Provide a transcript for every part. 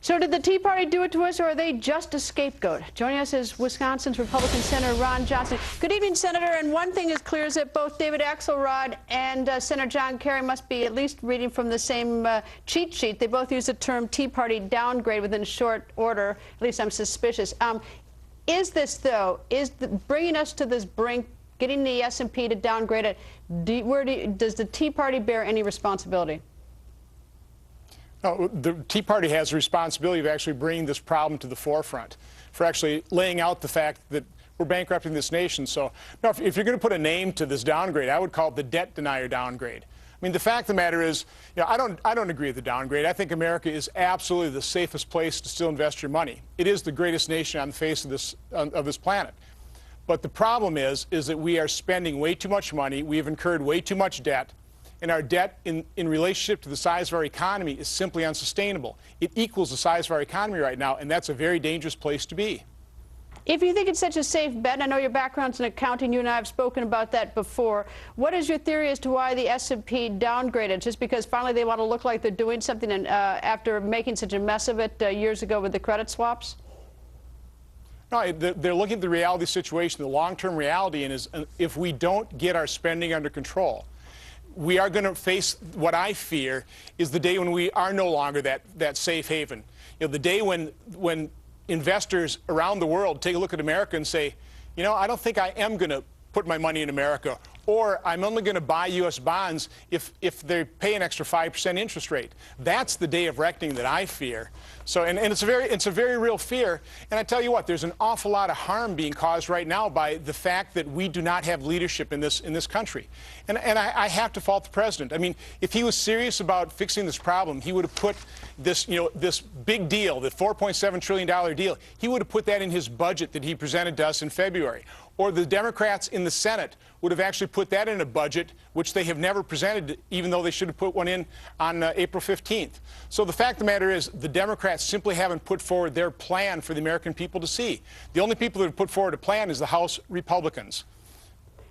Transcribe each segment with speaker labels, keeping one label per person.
Speaker 1: So did the Tea Party do it to us, or are they just a scapegoat? Joining us is Wisconsin's Republican Senator Ron Johnson. Good evening, Senator. And one thing is clear is that both David Axelrod and Senator John Kerry must be at least reading from the same cheat sheet. They both use the term Tea Party downgrade within short order. At least I'm suspicious. Is this, though, bringing us to this brink, getting the S&P to downgrade it, does the Tea Party bear any responsibility?
Speaker 2: No, the Tea Party has the responsibility of actually bringing this problem to the forefront, for actually laying out the fact that we're bankrupting this nation. So, no, if you're going to put a name to this downgrade, I would call it the debt denier downgrade. I mean, the fact of the matter is, I don't agree with the downgrade. I think America is absolutely the safest place to still invest your money. It is the greatest nation on the face of this planet. But the problem is that we are spending way too much money. We have incurred way too much debt. And our debt in relationship to the size of our economy is simply unsustainable. It equals the size of our economy right now, and that's a very dangerous place to be.
Speaker 1: If you think it's such a safe bet, and I know your background's in accounting, you and I have spoken about that before, what is your theory as to why the S&P downgraded? Just because finally they want to look like they're doing something after making such a mess of it years ago with the credit swaps?
Speaker 2: No, they're looking at the reality situation, the long-term reality, and is if we don't get our spending under control, we are going to face what I fear is the day when we are no longer that safe haven. The day when investors around the world take a look at America and say, I don't think I am going to put my money in America, or I'm only going to buy U.S. bonds if they pay an extra 5% interest rate. That's the day of reckoning that I fear. So, and it's a very real fear. And I tell you what, there's an awful lot of harm being caused right now by the fact that we do not have leadership in this country. And I have to fault the president. I mean, if he was serious about fixing this problem, he would have put this, this big deal, the $4.7 trillion deal, he would have put that in his budget that he presented to us in February. Or the Democrats in the Senate would have actually put that in a budget, which they have never presented, even though they should have put one in on April 15th. So the fact of the matter is the Democrats simply haven't put forward their plan for the American people to see. The only people that have put forward a plan is the House Republicans.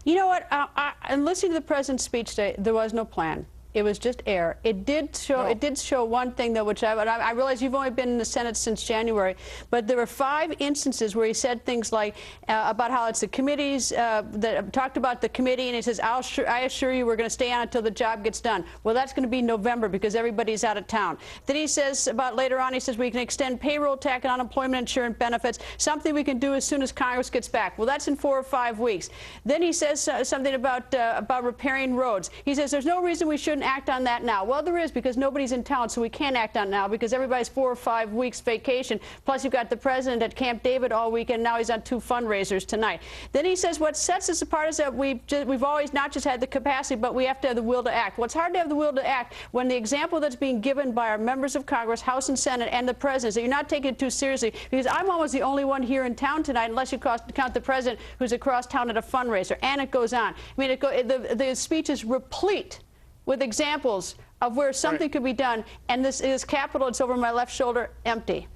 Speaker 1: You know what? I'm listening to the president's speech today. There was no plan. It was just air. It did show. No. It did show one thing, though, which I realize you've only been in the Senate since January, but there were 5 instances where he said things like about how it's the committees that talked about the committee, and he says, "I assure you, we're going to stay on until the job gets done." Well, that's going to be November because everybody's out of town. Then he says about later on, he says we can extend payroll tax and unemployment insurance benefits, something we can do as soon as Congress gets back. Well, that's in 4 or 5 weeks. Then he says something about repairing roads. He says there's no reason we shouldn't act on that now. Well, there is, because nobody's in town, so we can't act on it now because everybody's 4 or 5 weeks vacation. Plus, you've got the president at Camp David all weekend. Now he's on 2 fundraisers tonight. Then he says what sets us apart is that we've always not just had the capacity, but we have to have the will to act. Well, it's hard to have the will to act when the example that's being given by our members of Congress, House and Senate, and the president is that you're not taking it too seriously, because I'm almost the only one here in town tonight, unless you count the president who's across town at a fundraiser. And it goes on. I mean, the speech is replete with examples of where something could be done, and this is Capitol, it's over my left shoulder, empty.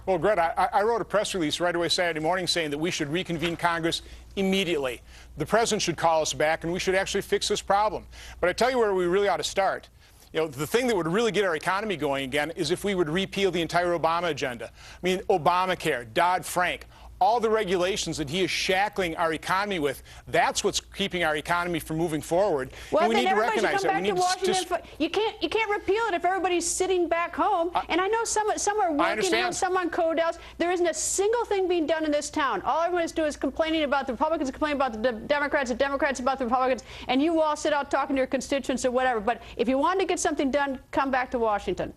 Speaker 2: Well, Greta, I wrote a press release right away Saturday morning saying that we should reconvene Congress immediately. The president should call us back, and we should actually fix this problem. But I tell you where we really ought to start. The thing that would really get our economy going again is if we would repeal the entire Obama agenda. I mean, Obamacare, Dodd-Frank, all the regulations that he is shackling our economy with, that's what's keeping our economy from moving forward.
Speaker 1: Well,
Speaker 2: and we
Speaker 1: then
Speaker 2: need to
Speaker 1: everybody
Speaker 2: recognize
Speaker 1: should come back to Washington. You can't repeal it if everybody's sitting back home. And I know some are working out, some on Codels. There isn't a single thing being done in this town. All everyone is doing is complaining about the Republicans, complaining about the Democrats about the Republicans, and you all sit out talking to your constituents or whatever. But if you want to get something done, come back to Washington.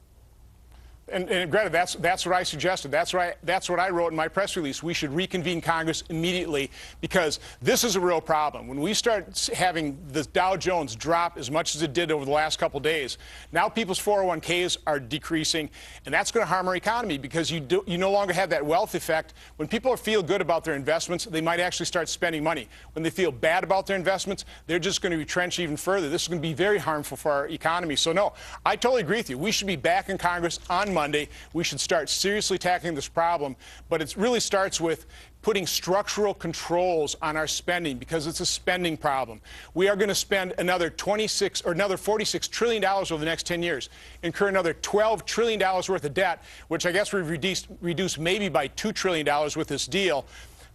Speaker 2: And Greta, that's what I suggested. That's what I wrote in my press release. We should reconvene Congress immediately because this is a real problem. When we start having the Dow Jones drop as much as it did over the last couple of days, now people's 401ks are decreasing, and that's going to harm our economy because you no longer have that wealth effect. When people feel good about their investments, they might actually start spending money. When they feel bad about their investments, they're just going to retrench even further. This is going to be very harmful for our economy. So no, I totally agree with you. We should be back in Congress on Monday. Monday, we should start seriously tackling this problem. But it really starts with putting structural controls on our spending, because it's a spending problem. We are going to spend another $46 trillion over the next 10 years, incur another $12 trillion worth of debt, which I guess we've reduced maybe by $2 trillion with this deal.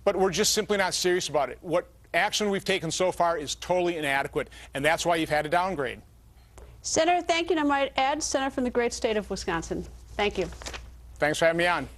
Speaker 2: But we're just simply not serious about it. What action we've taken so far is totally inadequate, and that's why you've had a downgrade.
Speaker 1: Senator, thank you. And I might add, Senator from the great state of Wisconsin. Thank you.
Speaker 2: Thanks for having me on.